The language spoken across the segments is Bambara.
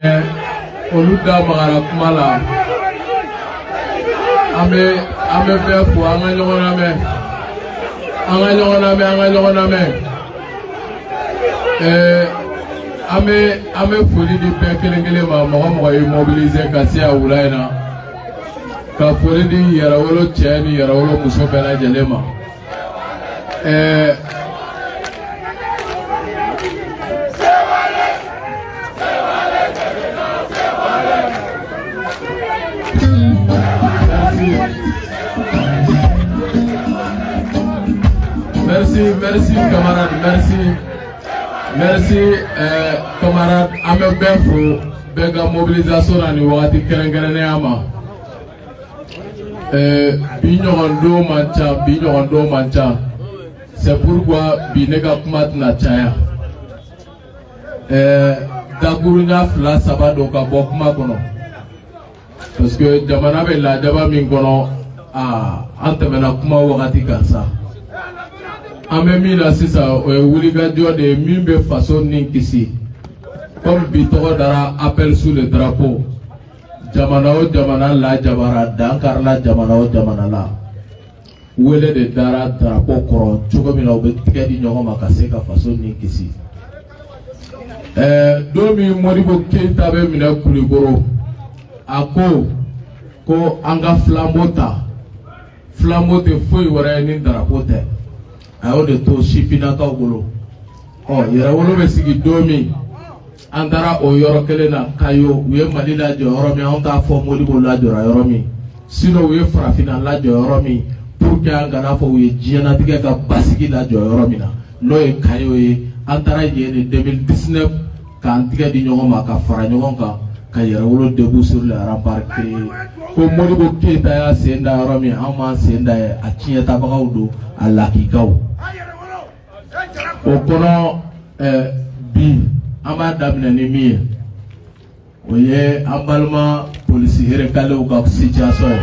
Oluda magara kumala ame befu ame foli di pe kele ma mo mobiliser kasi awulaina ka foli di yarawolo cheni yarawolo muso bela jelema Merci camarade, merci camarade. Ame befu bega mobilisation na ni wakati kerengere ama. Binyondo mancha. C'est pourquoi binega kumat na chaya. Dagurunya fla sabado ka bokuma kono. Parce que jamana be la jaba min kono antemena kuma wakati kansa. Amemi la sisa wuligadio de mimbe façon ninkisi comme bitogo dara appel sous le drapeau jamana la jabara dankar la jamana la wele de dara drapeau koro chogomina obetika di nyongo makaseka façon ninkisi domi moribo keita be mina kuligoro ako ko anga flambote foi wara ni drapeau te ayo de to shipina ka golo yera wolo be sigi domi andara o yoro kele na kayo we malila jo yoromi on ta fo modi bo la jo yoromi sino we frafina la jo yoromi pour que angana fo we jiana dige ka basigi la jo yoromi na no e kayo e andara ye de 2019 ka antige di nyongo ma ka fara nyongo ka yera wolo debout sur le rempart ko modi bo keta ya senda yoromi ama senda a chieta bagawdo ala kikaw okono bi ama damna ni mi oye ambalma police here kale o ka situation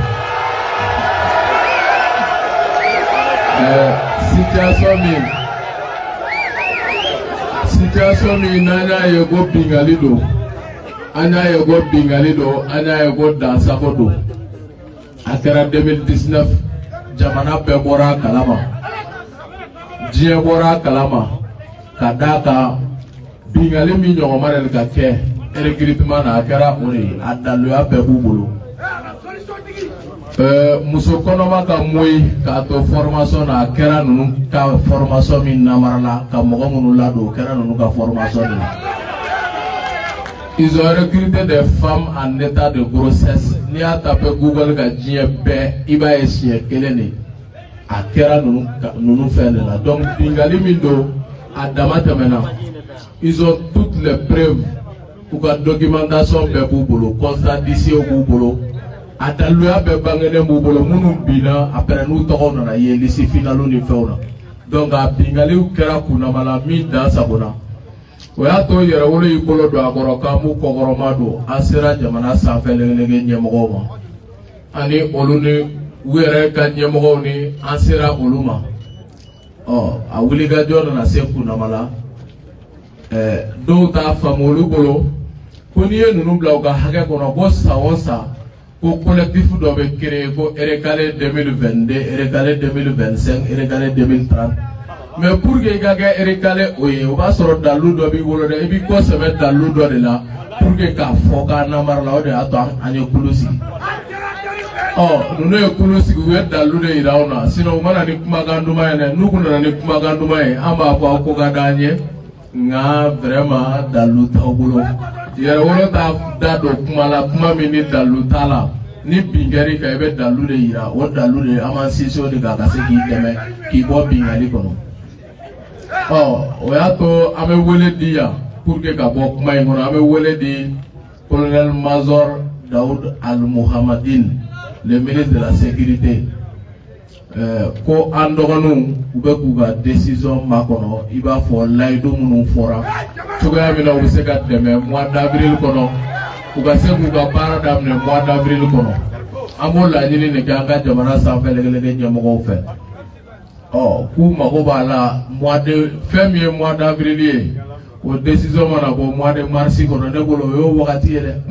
situation mi nanya yego bingalido anya yego dansa kodo akara 2019 jamana pe bora kalama die bora kalama kadaka bingali mi nyoma mare ka ke recrutement na akara ori adalu ya pe bubulu muso konoma ka moy ka to formation na akara nunu ka formation min namarala ka mogo munu lado kera nunu ka formation ni. Ils ont recruté des femmes en état de grossesse. Ni a tapé Google ka jiebe iba essier kelene akera nunu faire là. Donc bingali mindo adama temena. Ils ont toutes les preuves pour la documentation be bubolo, constat d'ici au bubolo. Ataluya be bangene bubolo munu bina après nous tokona na yelisi finalo ni feuna. Donc a bingali ukera kuna mala mi dans sabona. Oyato yera wolo yikolo do agoro kamu kogoromado asira jamana sanfelege nyemogoma ani oluni were ka nyemogo ni asira oluma awuliga jona na seku na mala do ta famolu bolo koni nunu bla ga hage kono go sawonsa ko collectif do be créé ko Erekale 2022 Erekale 2025 Erekale 2030. Mais pour que les gars Erekale on va sortir dans l'eau de bigolo et puis quoi se mettre dans l'eau de là pour que ka foka namar la de attend anye kulusi nous ne kulusi ou dans l'eau de iraona sinon mana ni kumaganduma ene nous kuna ni kumaganduma e amba pa ko gadanye nga vraiment dans l'eau ta bolo yera wona ta dado kumala kuma mini dans l'eau tala ni bingari ka ebe dans l'eau de ira o dans l'eau de amansisio de ga se ki deme ki bo bingari kono. Oyato ame wele dia pour que kabo kuma ngono ame wele di colonel major Daoud Al Mohammadine, le ministre de la sécurité ko andoganu ube kuga décision makono iba fo laydo munu fora tuga mina ubise ka deme mois d'avril kono uga se kuga para damne mois d'avril kono amo la nyini ne ganga jamana sa felelege nyamogo fe ku mago bala mois de février mois d'avril o décision mana bo mois de mars kono ne bolo yo wakati yele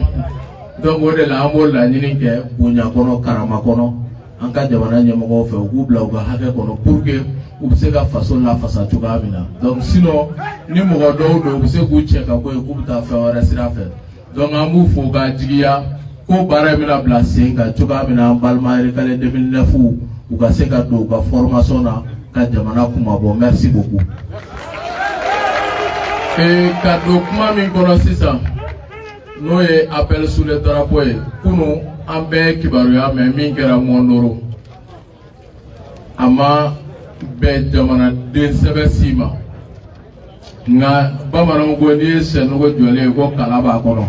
donc o de la amol la nyini ke bunya kono karama kono anka jamana nyemo fe u bla u hake kono pour que u se ka façon la fasa tuka mina donc sinon ni mo do u se ku cheka ko ku ta fe ora sira fe donc amu fo ga jigiya ko bara mina bla senga tuka mina balma rekale 2009 u ka se ka do ka formation na ka jamana kuma bo merci beaucoup. Et cadeau kuma min kono sisa no ye appel sur le drapeau ye kunu ambe kibaruya me min kɛra mondoro ama bɛ jamana den sɛbɛ si ma nka bamananw ko n'i ye sɛnogo jɔlen ko kala b'a kɔnɔ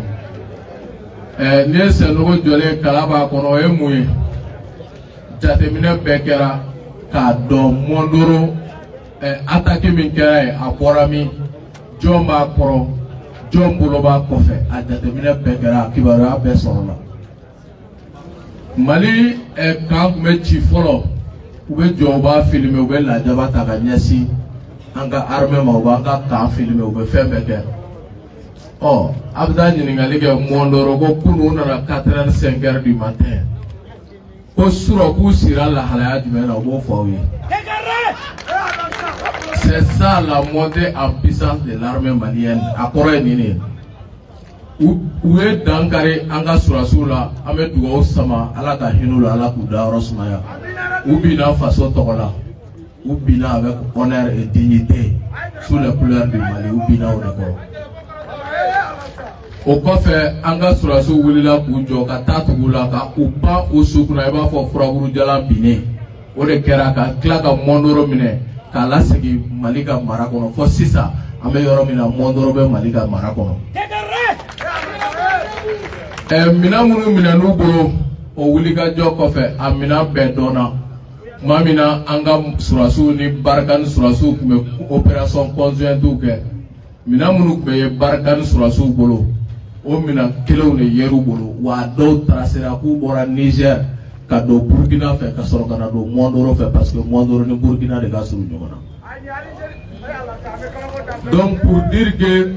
n'i ye sɛnogo jɔlen kala b'a kɔnɔ o ye mun ye jateminɛ bɛɛ kɛra k'a dɔn mondoro attaque min kɛra ye a bɔra min jɔn b'a kɔrɔ jɔn bolo b'a kɔfɛ a jateminɛ bɛɛ kɛra a kibaruya bɛɛ sɔrɔla Mali kan tun bɛ ci fɔlɔ u bɛ jɔ u b'a filmer u bɛ lajaba ta ka ɲɛsin an ka armée ma u b'an ka kan filmer u bɛ fɛn bɛɛ kɛ ɔ a bɛ taa ɲininkali kɛ Mondoro ko kunu nana 4h05 heures du matin ko surɔ k'u sira lahalaya jumɛn na u b'o fɔ aw ye. C'est ça la montée en puissance de l'armée malienne. À Corée, où est Dankare, Anga Surasula, Ahmed Douao Sama, Alaka Hinula, Alakuda, Rosmaya, ou Bina façon Tola, ou Bina avec honneur et dignité, sous les couleurs du Mali, ou Bina au d'accord. Au coffre, Anga Surasu, Willa Kujo, Katatula, Upa, Usukuna, for Fraguru Jalan Bine, ou de Keraka, Klaka Mondoro Mine. Kala segi Malika Marakono for sisa ame yoro mina Mondoro be Malika Marakono mina munu mina nubolo o wulika jo kofe amina be dona mamina anga surasu ni barkan surasu kume opération conjointe ke mina munu be barkan surasu bolo o mina kelew ne yeru bolo wa do tracera ku bora Niger ka do Burkina fait ka soro kana do Mondoro fait parce que Mondoro ni Burkina de ka suru ñona. Donc pour dire que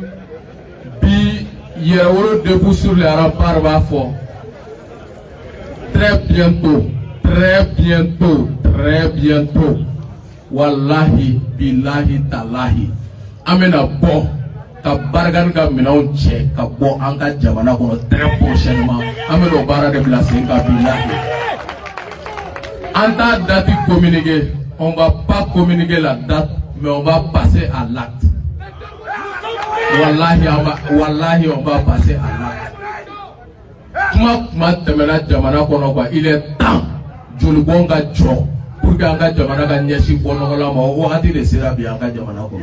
bi Yerawolo debout sur les remparts va fort très bientôt wallahi billahi talahi amena bo ka bargan ka minaw cɛ ka bɔ an ka jamana kɔnɔ très prochainement amena bara de bila sen ka billahi. En ta date communiquée, on ne va pas communiquer la date, mais on va passer à l'acte. Wallahi, on va passer à l'acte. Il est temps de pour que anga jamana ka nyasi bono la ma wakati de sera bi anga jamana ko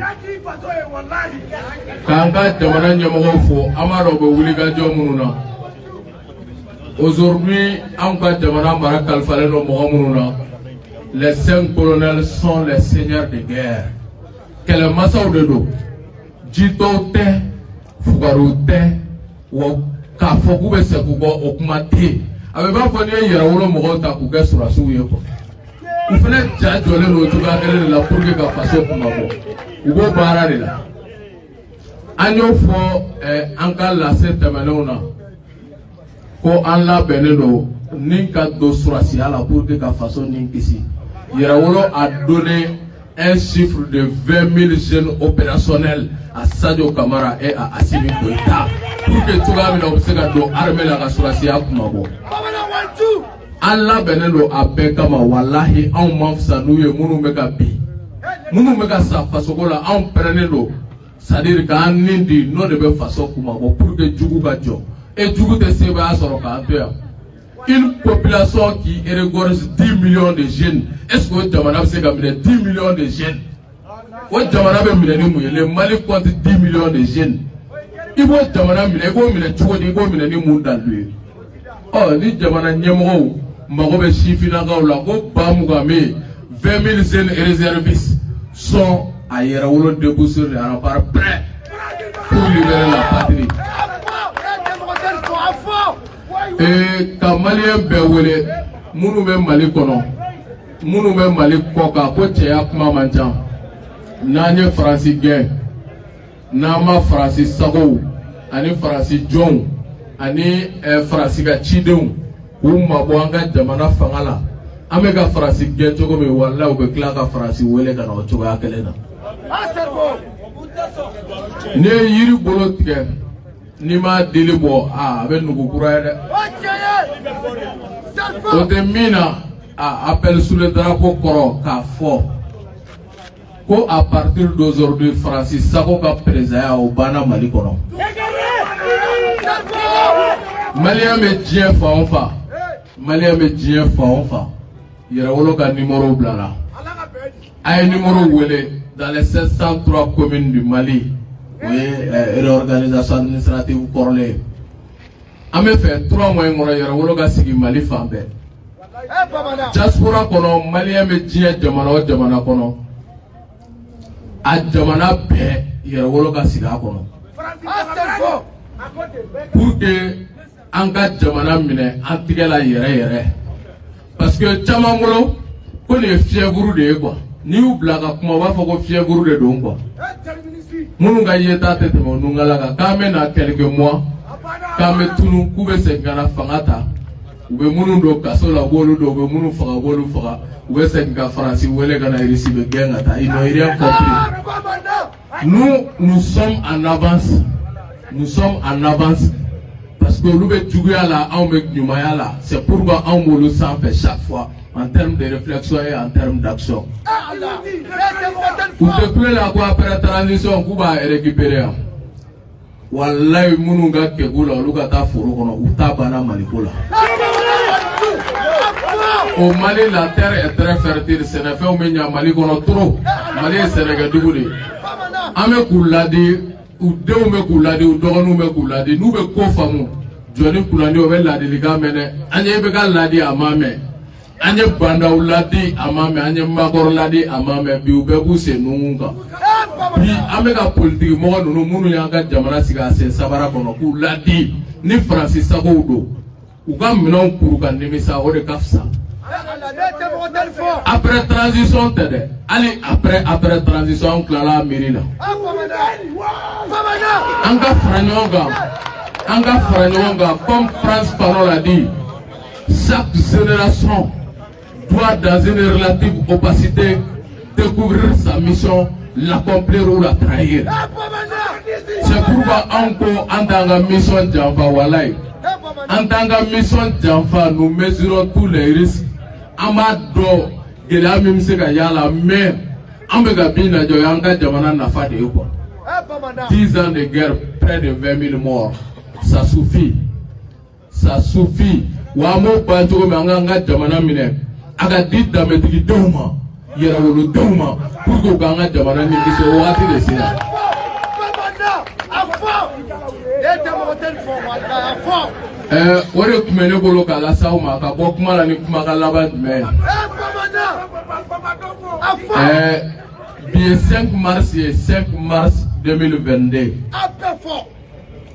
kanga jamana nyamo fo amaro bo wuli ga jomuna. Aujourd'hui, les 5 colonels sont les seigneurs de guerre. Quel massaou de dos? Jito te, Fugaru te, ou Kafoku be sekugo okumate. Avec ma famille, il y a un moment où il sur la souille. Vous faites déjà joler le tout à la pour que la façon pour ma voix. Vous go barrer là. Agno fo encore la cette manona. Ko Allah beneno ninka do surasi ala pour que la façon ninkisi. Yerawolo a donné un chiffre de 20 000 jeunes opérationnels à Sadio Kamara et à Assimi Goïta pour que tout le monde puisse do armée la surasi à Kumabo. Allah beneno a bekama wallahi on mafsa nouye munu meka bi. Munu meka sa façon la on prenelo. C'est-à-dire qu'un nindi non de be façon Kumabo pour que Djougou ka jo. Et du coup, une population qui regorge 10 millions de jeunes. Est-ce que vous 10 millions de jeunes? Le Mali compte 10 millions de jeunes. Il faut oh, ni jamana nyemo magobe chifina gaula ko bamugame 20 000 jeunes réservistes sont à Yerawolo debout sur les remparts prêts pour libérer la patrie. Et quand Malien Bewele, Mounou même Mali Kono, Mounou même Mali Koka, Kotia Kuma Manjan, Nanye Francis Gay, nama farasi sago ani farasi jɔnw ani farasi ka cidenw k'u mabɔ an ka jamana fanga la an bɛ ka farasi gɛn cogo min walahi u bɛ tila ka farasi wele ka na o cogoya kelen na n'i ye yiri bolo tigɛ n'i ma dili bɔ a bɛ nugu kura ye dɛ o tɛ min na appel sous le drapeau kɔrɔ k'a fɔ ko à partir d'aujourd'hui Francis Sago ka président o banna Mali kɔnɔ Malien bɛ diɲɛ fan o fan Malien bɛ diɲɛ fan o fan Yɛrɛwolo ka numéro bila la a ye numéro wele dans les 703 communes du Mali o ye réorganisation administrative kɔrɔlen an bɛ fɛ 3 mois in kɔnɔ Yɛrɛwolo ka sigi Mali fan bɛɛ diaspora kɔnɔ Malien bɛ diɲɛ jamana o jamana kɔnɔ a jamana bɛɛ Yɛrɛwolo ka sigi a kɔnɔ pour que an ka jamana minɛ an tigɛ la yɛrɛ yɛrɛ parce que caman bolo ko nin ye fièvre de ye quoi n'i y'u bila ka kuma u b'a fɔ ko fièvre de don quoi minnu ka yeta tɛ tɛmɛ o nungala kan k'an bɛ na quelques mois k'an bɛ tunu k'u bɛ segin ka na fanga ta u bɛ minnu don kaso la u b'olu don u bɛ minnu faga u b'olu faga u bɛ segin ka Faransi wele ka na Irisi bɛ gɛn ka taa ils n'ont rien compris nous sommes en avance parce que olu bɛ juguya la anw bɛ ɲumanya la c'est pourquoi anw b'olu sanfɛ chaque fois en termes de réflexion et en termes d'action u tɛ kulela la ko après transition k'u b'a récupérer yan walayi minnu ka kɛku la olu ka taa foro kɔnɔ u t'a banna Maliko la au Mali la terre est très fertile sɛnɛfɛnw bɛ ɲa Mali kɔnɔ trop Mali ye sɛnɛkɛdugu de ye an bɛ k'u ladi u denw bɛ k'u ladi u dɔgɔninw bɛ k'u ladi n'u bɛ ko faamu jɔni kulandi o bɛ ladilikan mɛn dɛ an ye bɛ ka ladi a ma mɛn an ye bandaw ladi a ma mɛn an ye makɔrɔ ladi a ma mɛn bi u bɛɛ b'u sen nunkun kan bi an bɛ ka politiki mɔgɔ ninnu minnu y'an ka jamana sigi a sen sabara kɔnɔ k'u ladi ni Faransi sagow don u ka minɛnw kuru ka nimisa o de ka fisa après transition tɛ dɛ hali après transition an tilala a miiri la an ka fara ɲɔgɔn kan comme France Fanon l'a dit chaque génération doit dans une relative opacité découvrir sa mission, l'accomplir ou la trahir. C'est pourquoi en tant que mission Janfa Walai, en tant que mission Janfa, nous mesurons tous les risques. Amado, Gelamim Segayala, mais Ambegabina Joyanga Jamana Nafa de Upa. 10 ans de guerre, près de 20 000 morts. Ça suffit. Ça suffit. Wamo Banjo Manga Jamana Mine. Agadi Dametri Doma. Yɛrɛwolo denw ma pour que u k'an ka jamana ni kisi o waati de sera. O de tun bɛ ne bolo k'a lase aw ma ka bɔ kuma la ni kumakan laban jumɛn ye. Bi ye 5 mars ye 5 mars 2022.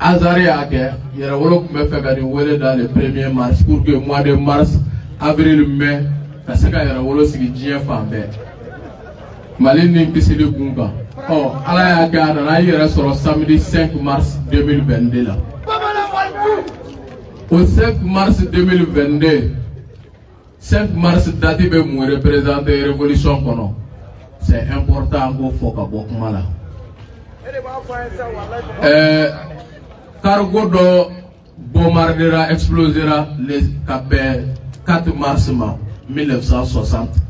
Azari y'a kɛ Yɛrɛwolo tun bɛ fɛ ka nin wele dans le 1er mars pour que mois de mars avril mai ka se ka Yɛrɛwolo sigi diɲɛ fan bɛɛ Mali ni kisili kun kan. Ala y'a kɛ a nana yɛrɛ sɔrɔ samedi 5 mars 2022 la. Au 5 mars 2022 5 mars date bɛ mun représenter révolution kɔnɔ. C'est important k'o fɔ ka bɔ kuma la. Cargo dɔ bombardera explosera ka bɛn 4 mars ma 1960.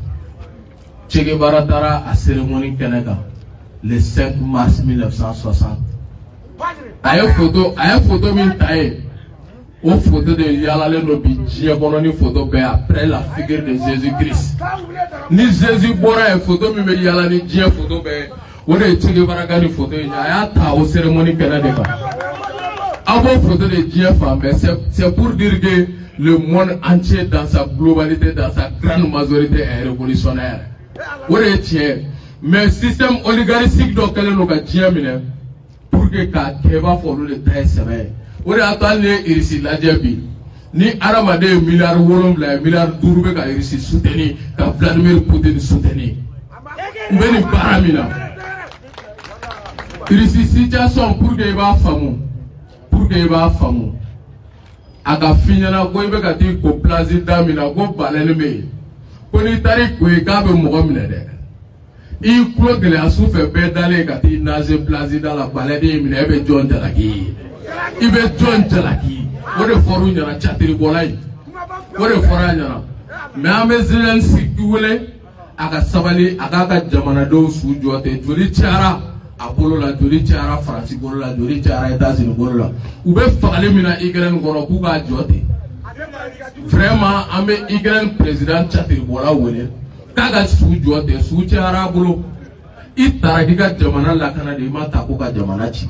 Che Guevara taara a cérémonie kɛnɛ kan le 5 mars 1960. A ye photo min ta ye o photo de yalalen do bi diɲɛ kɔnɔ ni photo bɛɛ après la figure de Jésus-Christ. Ni Jésus bɔra ye photo min bɛ yala ni diɲɛ photo bɛɛ o de ye Che Guevara ka ni photo ye a y'a ta o cérémonie kɛnɛ de kan. A b'o photo de diɲɛ fan bɛɛ c'est pour dire que le monde entier dans sa globalité, dans sa grande majorité est révolutionnaire. O de ye tiɲɛ mais système oligarchique dɔ kɛlen do ka diɲɛ minɛ pour que k'a kɛ i b'a fɔ olu de ta ye sɛbɛ ye. O de y'a to hali ni ye Irisi lajɛ bi ni adamaden ye miliyari 7 ye miliyari 5 bɛ ka Irisi soutenir ka Vladimir Poutine soutenir n bɛ nin baara min na Ici situation pour que va famu aga finyana ko ibe ka ti ko plaza damina ko balele me ko ni tari ko e ka be mo gomne de I kulo gele asu fe be dale ka ti naze plaza da la balade mi ne be jonta la ki ibe jonta la ki o de foru nyana chatiri bolay o de fora nyana me amezelen sikiwele aga sabali aga ka jamana do su jote joli chara apolo la joli chara France bolo la joli chara États-Unis bolo la ube fagale mina igren goro ku ga jote vraiment ambe igren président chatiri bola wele kaga su jote su chara bolo itara ka jamana la kana de mata ko ka jamana ci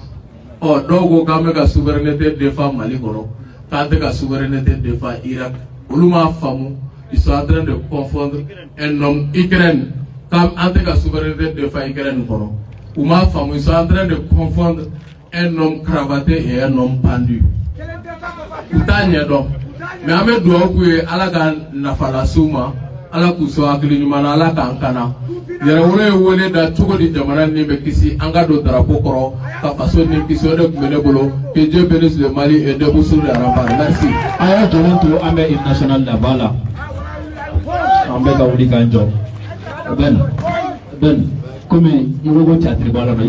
o dogo ka me ka souveraineté de femme Mali goro ka de ka souveraineté de femme Irak uluma famu ils sont en train de confondre un homme Ukraine comme entre la souveraineté de femme Ukraine goro Ouma femme, ils sont en train de confondre un homme cravaté et un homme pendu. Utanya donc. Mais ame doa kuye alaga nafala suma, ala kuso akili nyumana ala kankana. Yere wole da tuko di jamana ni bekisi anga do drapeau koro ka faso ni kisi ode kumene bolo que Dieu bénisse le Mali et debout sur les remparts. Merci. Aya Toronto ambe international da bala. Ambe ka wuli kanjo. Ben. Comme il y a un théâtre, il y a un théâtre,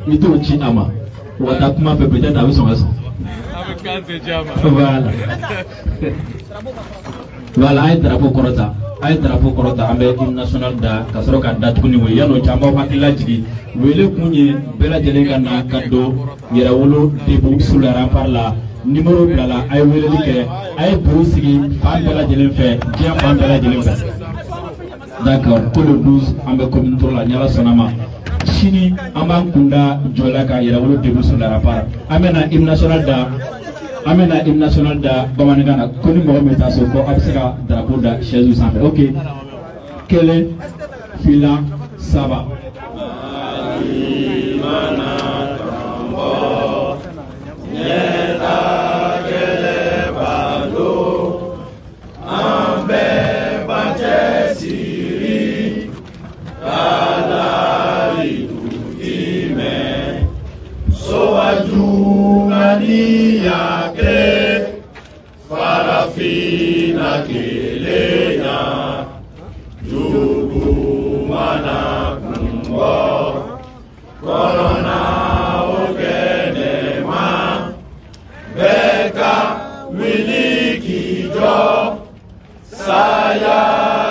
il y a un Chinama. On a peut-être avec son accent. Voilà, un drapeau Korota. Un drapeau Korota, un hymne national da Kasroka Datuni, Yano Chamba Makilaji, Wele Kuni, Bella Jelengana, Kado, Yerawolo, Debu, Sulara Parla, numéro Blala, I will declare, I Bruce, Bella Jelenfe, Jam Bella Jelenfe. D'accord, pour le 12, on va commenter la Niala Sonama. Chini, on va kunda Jolaka, il y a le début sur la rapport. Amena hymne national da Bamanagana, connu Mohamed Asoko, Absera, drapeau da Chez Sanfé. Ok. Quel est Fila Saba? Farafina kelenya jugu mana kumbo corona ogenema beka wiliki jo saya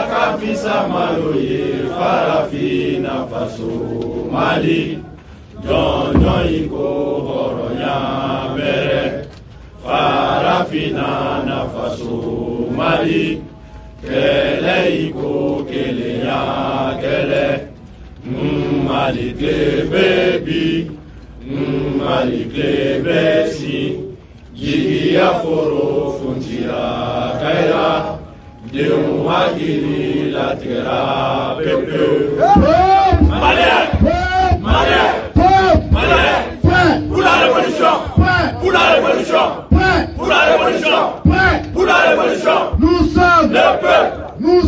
kafisa maloye Farafina faso Mali jonjo iko horonya bere Farafina na faso Mali kele iko kele ya kele Mali klebebi Mali klebesi Jigi ya foro funtira kaira Deun wakili la tera pepe Malien pour la révolution pour la révolution pour la révolution pour la révolution nous sommes le peuple nous